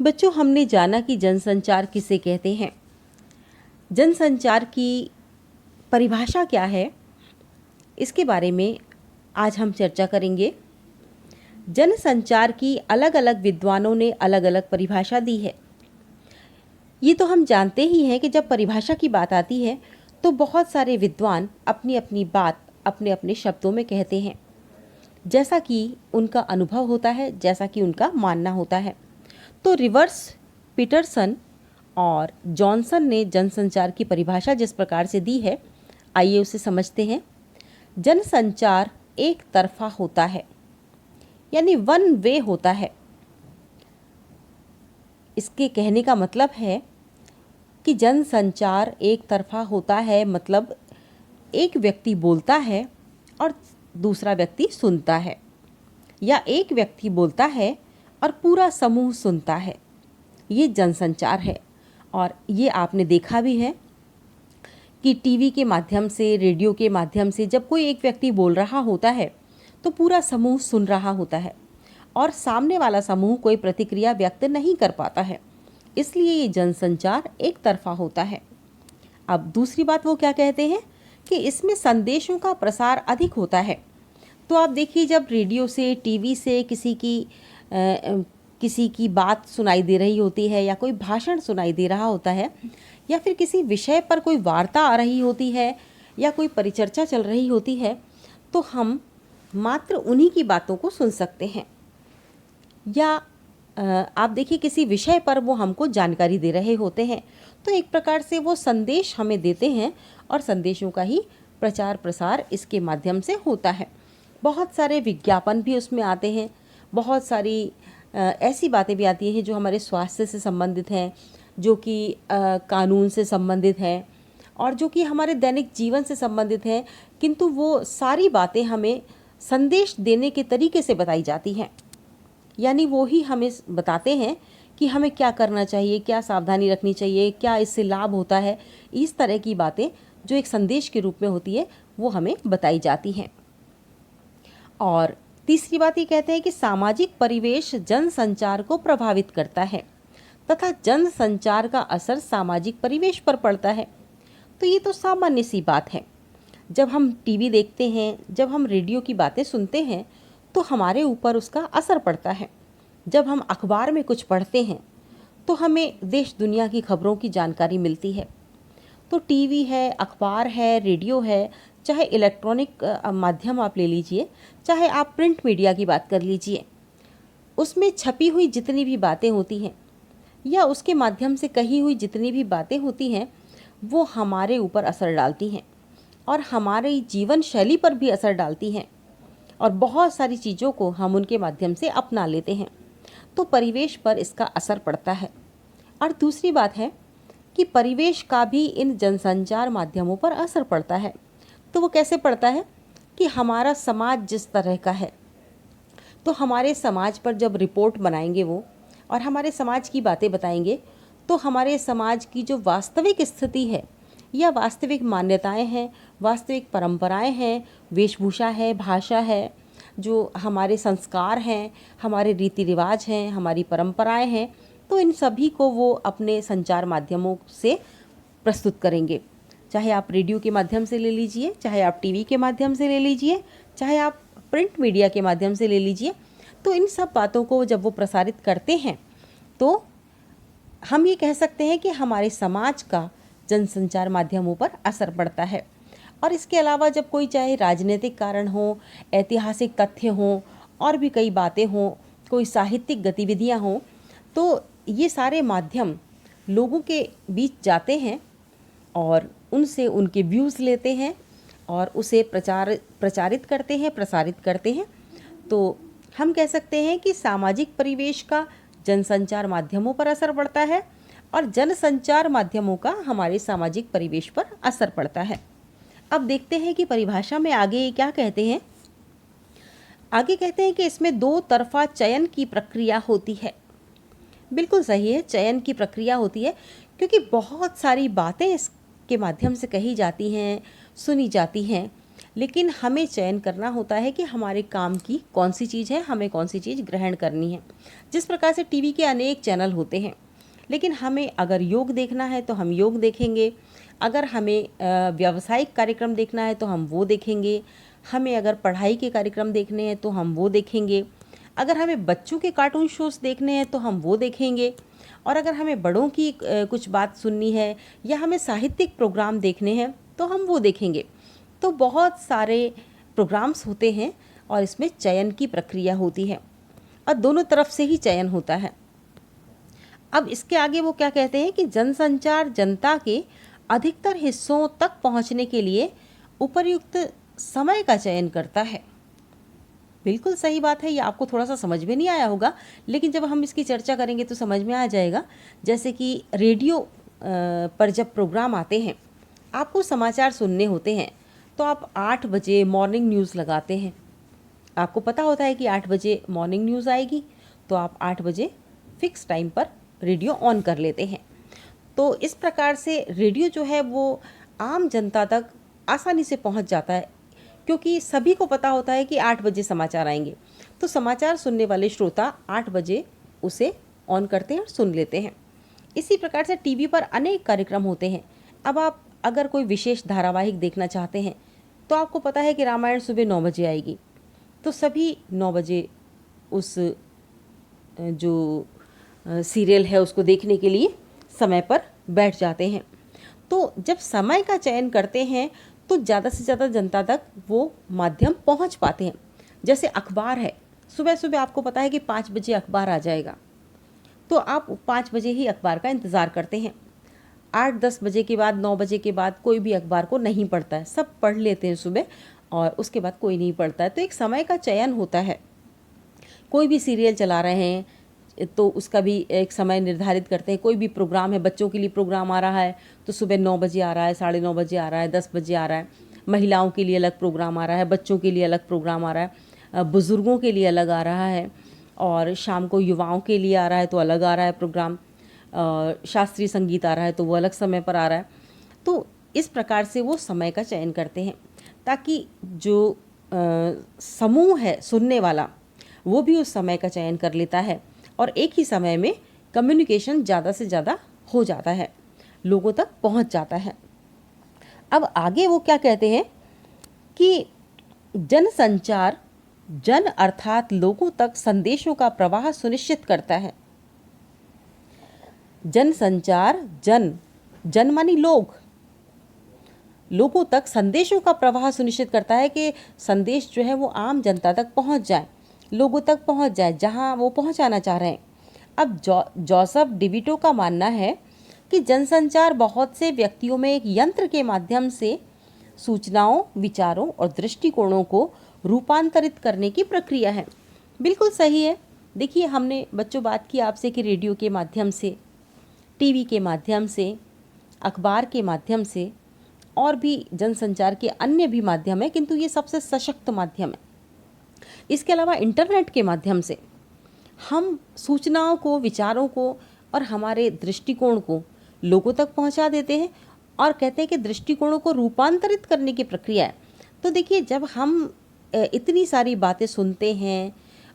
बच्चों, हमने जाना कि जनसंचार किसे कहते हैं। जनसंचार की परिभाषा क्या है, इसके बारे में आज हम चर्चा करेंगे। जनसंचार की अलग अलग विद्वानों ने अलग अलग परिभाषा दी है। ये तो हम जानते ही हैं कि जब परिभाषा की बात आती है तो बहुत सारे विद्वान अपनी अपनी बात अपने अपने शब्दों में कहते हैं, जैसा कि उनका अनुभव होता है, जैसा कि उनका मानना होता है। तो रिवर्स, पीटरसन और जॉनसन ने जनसंचार की परिभाषा जिस प्रकार से दी है, आइए उसे समझते हैं। जनसंचार एक तरफा होता है, यानी वन वे होता है। इसके कहने का मतलब है कि जनसंचार एक तरफा होता है, मतलब एक व्यक्ति बोलता है और दूसरा व्यक्ति सुनता है, या एक व्यक्ति बोलता है और पूरा समूह सुनता है। ये जनसंचार है। और ये आपने देखा भी है कि टीवी के माध्यम से, रेडियो के माध्यम से जब कोई एक व्यक्ति बोल रहा होता है तो पूरा समूह सुन रहा होता है और सामने वाला समूह कोई प्रतिक्रिया व्यक्त नहीं कर पाता है। इसलिए ये जनसंचार एक तरफा होता है। अब दूसरी बात वो क्या कहते हैं कि इसमें संदेशों का प्रसार अधिक होता है। तो आप देखिए, जब रेडियो से, टीवी से किसी की बात सुनाई दे रही होती है, या कोई भाषण सुनाई दे रहा होता है, या फिर किसी विषय पर कोई वार्ता आ रही होती है, या कोई परिचर्चा चल रही होती है, तो हम मात्र उन्हीं की बातों को सुन सकते हैं। या आप देखिए, किसी विषय पर वो हमको जानकारी दे रहे होते हैं, तो एक प्रकार से वो संदेश हमें देते हैं और संदेशों का ही प्रचार प्रसार इसके माध्यम से होता है। बहुत सारे विज्ञापन भी उसमें आते हैं, बहुत सारी ऐसी बातें भी आती हैं जो हमारे स्वास्थ्य से संबंधित हैं, जो कि कानून से संबंधित हैं, और जो कि हमारे दैनिक जीवन से संबंधित हैं, किंतु वो सारी बातें हमें संदेश देने के तरीके से बताई जाती हैं। यानी वो ही हमें बताते हैं कि हमें क्या करना चाहिए, क्या सावधानी रखनी चाहिए, क्या इससे लाभ होता है। इस तरह की बातें जो एक संदेश के रूप में होती है, वो हमें बताई जाती हैं। और तीसरी बात ये कहते हैं कि सामाजिक परिवेश जनसंचार को प्रभावित करता है तथा जनसंचार का असर सामाजिक परिवेश पर पड़ता है। तो ये तो सामान्य सी बात है। जब हम टीवी देखते हैं, जब हम रेडियो की बातें सुनते हैं, तो हमारे ऊपर उसका असर पड़ता है। जब हम अखबार में कुछ पढ़ते हैं तो हमें देश दुनिया की खबरों की जानकारी मिलती है। तो टीवी है, अखबार है, रेडियो है, चाहे इलेक्ट्रॉनिक माध्यम आप ले लीजिए, चाहे आप प्रिंट मीडिया की बात कर लीजिए, उसमें छपी हुई जितनी भी बातें होती हैं या उसके माध्यम से कही हुई जितनी भी बातें होती हैं, वो हमारे ऊपर असर डालती हैं और हमारी जीवन शैली पर भी असर डालती हैं, और बहुत सारी चीज़ों को हम उनके माध्यम से अपना लेते हैं। तो परिवेश पर इसका असर पड़ता है। और दूसरी बात है कि परिवेश का भी इन जनसंचार माध्यमों पर असर पड़ता है। तो वो कैसे पड़ता है कि हमारा समाज जिस तरह का है, तो हमारे समाज पर जब रिपोर्ट बनाएंगे वो, और हमारे समाज की बातें बताएंगे, तो हमारे समाज की जो वास्तविक स्थिति है, या वास्तविक मान्यताएं हैं, वास्तविक परंपराएं हैं, वेशभूषा है, भाषा है, जो हमारे संस्कार हैं, हमारे रीति रिवाज हैं, हमारी परंपराएं हैं, तो इन सभी को वो अपने संचार माध्यमों से प्रस्तुत करेंगे। चाहे आप रेडियो के माध्यम से ले लीजिए, चाहे आप टीवी के माध्यम से ले लीजिए, चाहे आप प्रिंट मीडिया के माध्यम से ले लीजिए। तो इन सब बातों को जब वो प्रसारित करते हैं, तो हम ये कह सकते हैं कि हमारे समाज का जनसंचार माध्यमों पर असर पड़ता है। और इसके अलावा जब कोई, चाहे राजनीतिक कारण हो, ऐतिहासिक तथ्य हों, और भी कई बातें हों, कोई साहित्यिक गतिविधियां हों, तो ये सारे माध्यम लोगों के बीच जाते हैं और उनसे उनके व्यूज़ लेते हैं और उसे प्रचारित करते हैं, प्रसारित करते हैं। तो हम कह सकते हैं कि सामाजिक परिवेश का जनसंचार माध्यमों पर असर पड़ता है और जनसंचार माध्यमों का हमारे सामाजिक परिवेश पर असर पड़ता है। अब देखते हैं कि परिभाषा में आगे क्या कहते हैं। आगे कहते हैं कि इसमें दो तरफा चयन की प्रक्रिया होती है। बिल्कुल सही है, चयन की प्रक्रिया होती है, क्योंकि बहुत सारी बातें इसके माध्यम से कही जाती हैं, सुनी जाती हैं, लेकिन हमें चयन करना होता है कि हमारे काम की कौन सी चीज़ है, हमें कौन सी चीज़ ग्रहण करनी है। जिस प्रकार से टीवी के अनेक चैनल होते हैं, लेकिन हमें अगर योग देखना है तो हम योग देखेंगे, अगर हमें व्यावसायिक कार्यक्रम देखना है तो हम वो देखेंगे, हमें अगर पढ़ाई के कार्यक्रम देखने हैं तो हम वो देखेंगे, अगर हमें बच्चों के कार्टून शोज़ देखने हैं तो हम वो देखेंगे, और अगर हमें बड़ों की कुछ बात सुननी है या हमें साहित्यिक प्रोग्राम देखने हैं तो हम वो देखेंगे। तो बहुत सारे प्रोग्राम्स होते हैं और इसमें चयन की प्रक्रिया होती है और दोनों तरफ से ही चयन होता है। अब इसके आगे वो क्या कहते हैं कि जनसंचार जनता के अधिकतर हिस्सों तक पहुंचने के लिए उपयुक्त समय का चयन करता है। बिल्कुल सही बात है, ये आपको थोड़ा सा समझ में नहीं आया होगा, लेकिन जब हम इसकी चर्चा करेंगे तो समझ में आ जाएगा। जैसे कि रेडियो पर जब प्रोग्राम आते हैं, आपको समाचार सुनने होते हैं, तो आप 8 बजे मॉर्निंग न्यूज़ लगाते हैं। आपको पता होता है कि 8 बजे मॉर्निंग न्यूज़ आएगी, तो आप 8 बजे फिक्स टाइम पर रेडियो ऑन कर लेते हैं। तो इस प्रकार से रेडियो जो है वो आम जनता तक आसानी से पहुंच जाता है, क्योंकि सभी को पता होता है कि 8 बजे समाचार आएंगे। तो समाचार सुनने वाले श्रोता 8 बजे उसे ऑन करते हैं और सुन लेते हैं। इसी प्रकार से टीवी पर अनेक कार्यक्रम होते हैं। अब आप अगर कोई विशेष धारावाहिक देखना चाहते हैं तो आपको पता है कि रामायण सुबह 9 बजे आएगी, तो सभी 9 बजे उस जो सीरियल है उसको देखने के लिए समय पर बैठ जाते हैं। तो जब समय का चयन करते हैं तो ज़्यादा से ज़्यादा जनता तक वो माध्यम पहुंच पाते हैं। जैसे अखबार है, सुबह सुबह आपको पता है कि 5 बजे अखबार आ जाएगा, तो आप 5 बजे ही अखबार का इंतज़ार करते हैं। 8-10 बजे के बाद, 9 बजे के बाद कोई भी अखबार को नहीं पढ़ता है, सब पढ़ लेते हैं सुबह और उसके बाद कोई नहीं पढ़ता है। तो एक समय का चयन होता है। कोई भी सीरियल चला रहे हैं तो उसका भी एक समय निर्धारित करते हैं। कोई भी प्रोग्राम है, बच्चों के लिए प्रोग्राम आ रहा है तो सुबह 9 बजे आ रहा है, 9:30 बजे आ रहा है, 10 बजे आ रहा है। महिलाओं के लिए अलग प्रोग्राम आ रहा है, बच्चों के लिए अलग प्रोग्राम आ रहा है, बुज़ुर्गों के लिए अलग आ रहा है, और शाम को युवाओं के लिए आ रहा है तो अलग आ रहा है प्रोग्राम। शास्त्रीय संगीत आ रहा है तो वो अलग समय पर आ रहा है। तो इस प्रकार से वो समय का चयन करते हैं ताकि जो समूह है सुनने वाला वो भी उस समय का चयन कर लेता है और एक ही समय में कम्युनिकेशन ज़्यादा से ज़्यादा हो जाता है, लोगों तक पहुंच जाता है। अब आगे वो क्या कहते हैं कि जनसंचार जन अर्थात लोगों तक संदेशों का प्रवाह सुनिश्चित करता है। जनसंचार जन मानी लोगों तक संदेशों का प्रवाह सुनिश्चित करता है कि संदेश जो है वो आम जनता तक पहुंच जाए, लोगों तक पहुंच जाए जहां वो पहुंचाना चाह रहे हैं। अब जोसेफ डिविटो का मानना है कि जनसंचार बहुत से व्यक्तियों में एक यंत्र के माध्यम से सूचनाओं, विचारों और दृष्टिकोणों को रूपांतरित करने की प्रक्रिया है। बिल्कुल सही है। देखिए, हमने बच्चों बात की आपसे कि रेडियो के माध्यम से, टीवी के माध्यम से, अखबार के माध्यम से और भी जनसंचार के अन्य भी माध्यम है, किंतु ये सबसे सशक्त माध्यम है। इसके अलावा इंटरनेट के माध्यम से हम सूचनाओं को, विचारों को और हमारे दृष्टिकोण को लोगों तक पहुंचा देते हैं और कहते हैं कि दृष्टिकोणों को रूपांतरित करने की प्रक्रिया है। तो देखिए, जब हम इतनी सारी बातें सुनते हैं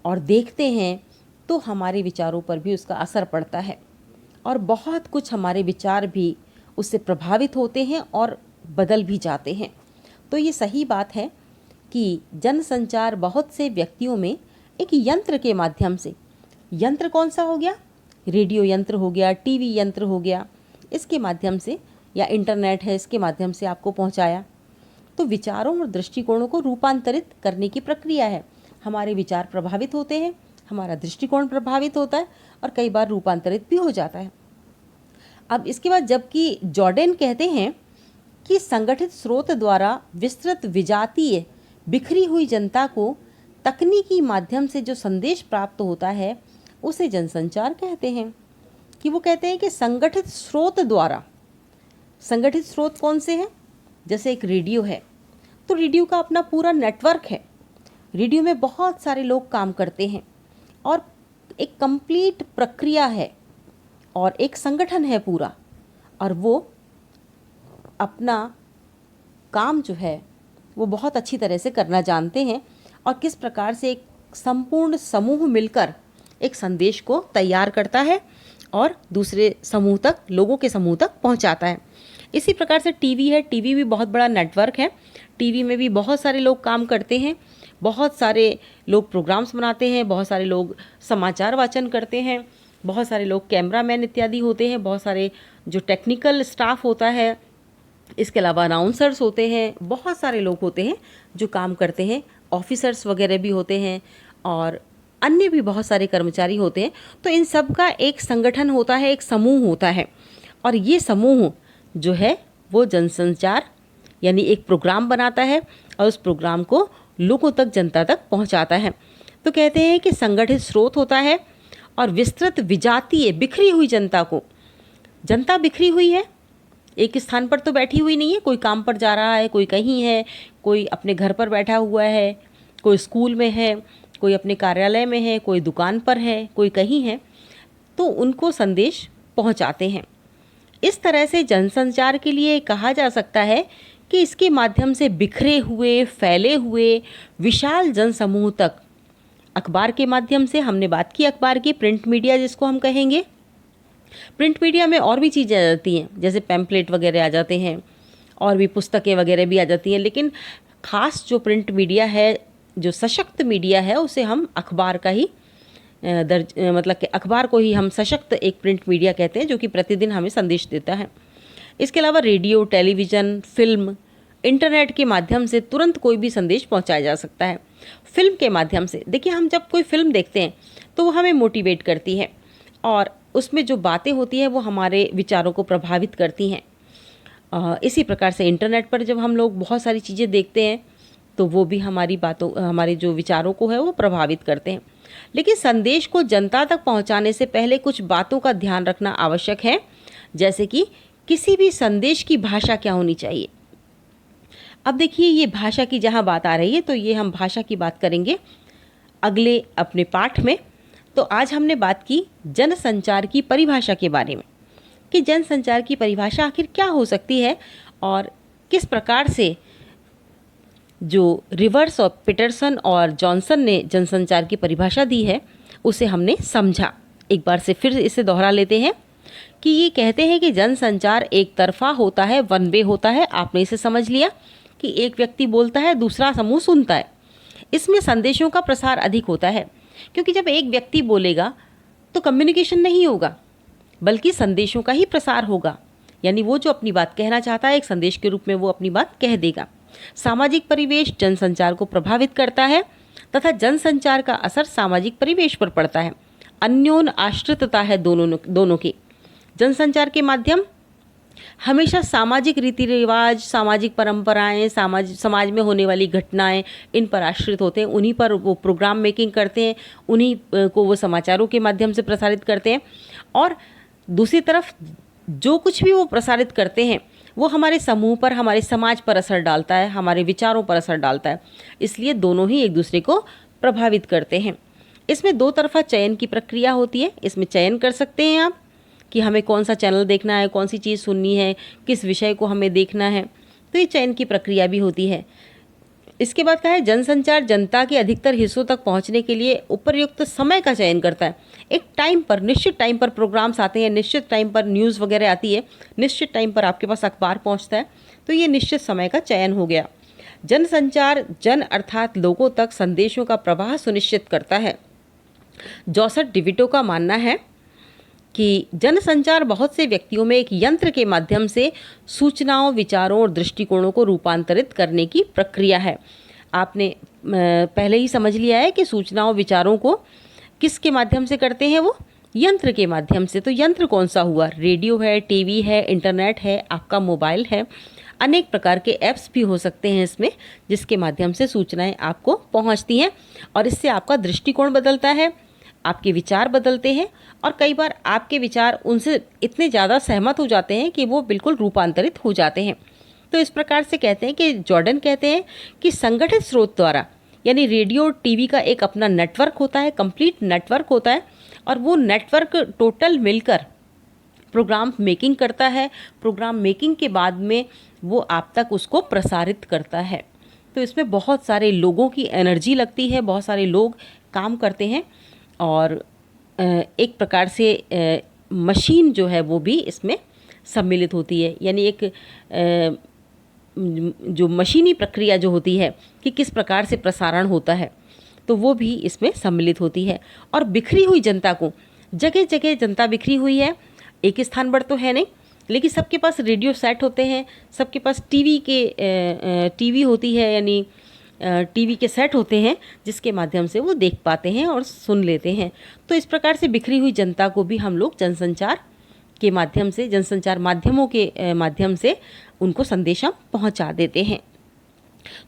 और देखते हैं तो हमारे विचारों पर भी उसका असर पड़ता है और बहुत कुछ हमारे विचार भी उससे प्रभावित होते हैं और बदल भी जाते हैं। तो ये सही बात है कि जनसंचार बहुत से व्यक्तियों में एक यंत्र के माध्यम से, यंत्र कौन सा हो गया, रेडियो यंत्र हो गया, टीवी यंत्र हो गया, इसके माध्यम से, या इंटरनेट है इसके माध्यम से आपको पहुंचाया। तो विचारों और दृष्टिकोणों को रूपांतरित करने की प्रक्रिया है। हमारे विचार प्रभावित होते हैं, हमारा दृष्टिकोण प्रभावित होता है और कई बार रूपांतरित भी हो जाता है। अब इसके बाद जबकि जॉर्डन कहते हैं कि संगठित स्रोत द्वारा विस्तृत विजातीय बिखरी हुई जनता को तकनीकी माध्यम से जो संदेश प्राप्त होता है उसे जनसंचार कहते हैं। कि वो कहते हैं कि संगठित स्रोत द्वारा, संगठित स्रोत कौन से हैं, जैसे एक रेडियो है तो रेडियो का अपना पूरा नेटवर्क है, रेडियो में बहुत सारे लोग काम करते हैं और एक कंप्लीट प्रक्रिया है और एक संगठन है पूरा, और वो अपना काम जो है वो बहुत अच्छी तरह से करना जानते हैं और किस प्रकार से एक संपूर्ण समूह मिलकर एक संदेश को तैयार करता है और दूसरे समूह तक, लोगों के समूह तक पहुंचाता है। इसी प्रकार से टीवी है, टीवी भी बहुत बड़ा नेटवर्क है। टीवी में भी बहुत सारे लोग काम करते हैं, बहुत सारे लोग प्रोग्राम्स बनाते हैं, बहुत सारे लोग समाचार वाचन करते हैं, बहुत सारे लोग कैमरामैन इत्यादि होते हैं, बहुत सारे जो टेक्निकल स्टाफ होता है, इसके अलावा अनाउंसर्स होते हैं, बहुत सारे लोग होते हैं जो काम करते हैं, ऑफिसर्स वगैरह भी होते हैं और अन्य भी बहुत सारे कर्मचारी होते हैं। तो इन सब का एक संगठन होता है, एक समूह होता है और ये समूह जो है वो जनसंचार यानी एक प्रोग्राम बनाता है और उस प्रोग्राम को लोगों तक, जनता तक पहुंचाता है। तो कहते हैं कि संगठित स्रोत होता है और विस्तृत विजातीय बिखरी हुई जनता को, जनता बिखरी हुई है, एक स्थान पर तो बैठी हुई नहीं है, कोई काम पर जा रहा है, कोई कहीं है, कोई अपने घर पर बैठा हुआ है, कोई स्कूल में है, कोई अपने कार्यालय में है, कोई दुकान पर है, कोई कहीं है, तो उनको संदेश पहुंचाते हैं। इस तरह से जनसंचार के लिए कहा जा सकता है कि इसके माध्यम से बिखरे हुए, फैले हुए विशाल जनसमूह तक, अखबार के माध्यम से, हमने बात की अखबार की, प्रिंट मीडिया जिसको हम कहेंगे, प्रिंट मीडिया में और भी चीज़ें आ जाती हैं, जैसे पैम्पलेट वगैरह आ जाते हैं और भी पुस्तकें वगैरह भी आ जाती हैं, लेकिन ख़ास जो प्रिंट मीडिया है, जो सशक्त मीडिया है, उसे हम अखबार का ही मतलब कि अखबार को ही हम सशक्त एक प्रिंट मीडिया कहते हैं, जो कि प्रतिदिन हमें संदेश देता है। इसके अलावा रेडियो, टेलीविज़न, फिल्म, इंटरनेट के माध्यम से तुरंत कोई भी संदेश पहुंचाया जा सकता है। फिल्म के माध्यम से, देखिए हम जब कोई फिल्म देखते हैं तो वो हमें मोटिवेट करती है और उसमें जो बातें होती हैं वो हमारे विचारों को प्रभावित करती हैं। इसी प्रकार से इंटरनेट पर जब हम लोग बहुत सारी चीज़ें देखते हैं तो वो भी हमारी बातों, हमारे जो विचारों को है वो प्रभावित करते हैं। लेकिन संदेश को जनता तक पहुंचाने से पहले कुछ बातों का ध्यान रखना आवश्यक है, जैसे कि किसी भी संदेश की भाषा क्या होनी चाहिए। अब देखिए, ये भाषा की जहाँ बात आ रही है तो ये हम भाषा की बात करेंगे अगले अपने पाठ में। तो आज हमने बात की जनसंचार की परिभाषा के बारे में कि जनसंचार की परिभाषा आखिर क्या हो सकती है और किस प्रकार से जो रिवर्स और पीटरसन और जॉनसन ने जनसंचार की परिभाषा दी है उसे हमने समझा। एक बार से फिर इसे दोहरा लेते हैं कि ये कहते हैं कि जनसंचार एक तरफा होता है, वन वे होता है। आपने इसे समझ लिया कि एक व्यक्ति बोलता है, दूसरा समूह सुनता है। इसमें संदेशों का प्रसार अधिक होता है, क्योंकि जब एक व्यक्ति बोलेगा तो कम्युनिकेशन नहीं होगा बल्कि संदेशों का ही प्रसार होगा, यानी वो जो अपनी बात कहना चाहता है एक संदेश के रूप में वो अपनी बात कह देगा। सामाजिक परिवेश जनसंचार को प्रभावित करता है तथा जनसंचार का असर सामाजिक परिवेश पर पड़ता है। अन्योन्य आश्रितता है दोनों की। जनसंचार के माध्यम हमेशा सामाजिक रीति रिवाज, सामाजिक परंपराएं, समाज में होने वाली घटनाएं, इन पर आश्रित होते हैं। उन्हीं पर वो प्रोग्राम मेकिंग करते हैं, उन्हीं को वो समाचारों के माध्यम से प्रसारित करते हैं और दूसरी तरफ जो कुछ भी वो प्रसारित करते हैं वो हमारे समूह पर, हमारे समाज पर असर डालता है, हमारे विचारों पर असर डालता है। इसलिए दोनों ही एक दूसरे को प्रभावित करते हैं। इसमें दो तरफा चयन की प्रक्रिया होती है। इसमें चयन कर सकते हैं आप कि हमें कौन सा चैनल देखना है, कौन सी चीज़ सुननी है, किस विषय को हमें देखना है, तो ये चयन की प्रक्रिया भी होती है। इसके बाद कहा है जनसंचार जनता के अधिकतर हिस्सों तक पहुंचने के लिए उपयुक्त समय का चयन करता है। एक टाइम पर, निश्चित टाइम पर प्रोग्राम्स आते हैं, निश्चित टाइम पर न्यूज़ वगैरह आती है, निश्चित टाइम पर आपके पास अखबार पहुंचता है, तो ये निश्चित समय का चयन हो गया। जनसंचार जन अर्थात लोगों तक संदेशों का प्रवाह सुनिश्चित करता है। जोसेफ डिविटो का मानना है कि जनसंचार बहुत से व्यक्तियों में एक यंत्र के माध्यम से सूचनाओं, विचारों और दृष्टिकोणों को रूपांतरित करने की प्रक्रिया है। आपने पहले ही समझ लिया है कि सूचनाओं, विचारों को किसके माध्यम से करते हैं, वो यंत्र के माध्यम से। तो यंत्र कौन सा हुआ? रेडियो है, टीवी है, इंटरनेट है, आपका मोबाइल है, अनेक प्रकार के ऐप्स भी हो सकते हैं इसमें, जिसके माध्यम से सूचनाएं आपको पहुंचती हैं और इससे आपका दृष्टिकोण बदलता है, आपके विचार बदलते हैं और कई बार आपके विचार उनसे इतने ज़्यादा सहमत हो जाते हैं कि वो बिल्कुल रूपांतरित हो जाते हैं। तो इस प्रकार से कहते हैं कि जॉर्डन कहते हैं कि संगठित स्रोत द्वारा, यानी रेडियो, टीवी का एक अपना नेटवर्क होता है, कंप्लीट नेटवर्क होता है और वो नेटवर्क टोटल मिलकर प्रोग्राम मेकिंग करता है। प्रोग्राम मेकिंग के बाद में वो आप तक उसको प्रसारित करता है। तो इसमें बहुत सारे लोगों की एनर्जी लगती है, बहुत सारे लोग काम करते हैं और एक प्रकार से मशीन जो है वो भी इसमें सम्मिलित होती है। यानी एक जो मशीनी प्रक्रिया जो होती है कि किस प्रकार से प्रसारण होता है, तो वो भी इसमें सम्मिलित होती है। और बिखरी हुई जनता को, जगह जगह जनता बिखरी हुई है, एक स्थान पर तो है नहीं, लेकिन सबके पास रेडियो सेट होते हैं, सबके पास टीवी होती है, यानी टीवी के सेट होते हैं जिसके माध्यम से वो देख पाते हैं और सुन लेते हैं। तो इस प्रकार से बिखरी हुई जनता को भी हम लोग जनसंचार के माध्यम से, जनसंचार माध्यमों के माध्यम से उनको संदेशा पहुंचा देते हैं।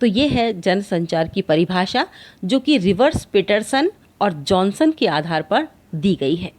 तो ये है जनसंचार की परिभाषा, जो कि रिवर्स, पीटरसन और जॉनसन के आधार पर दी गई है।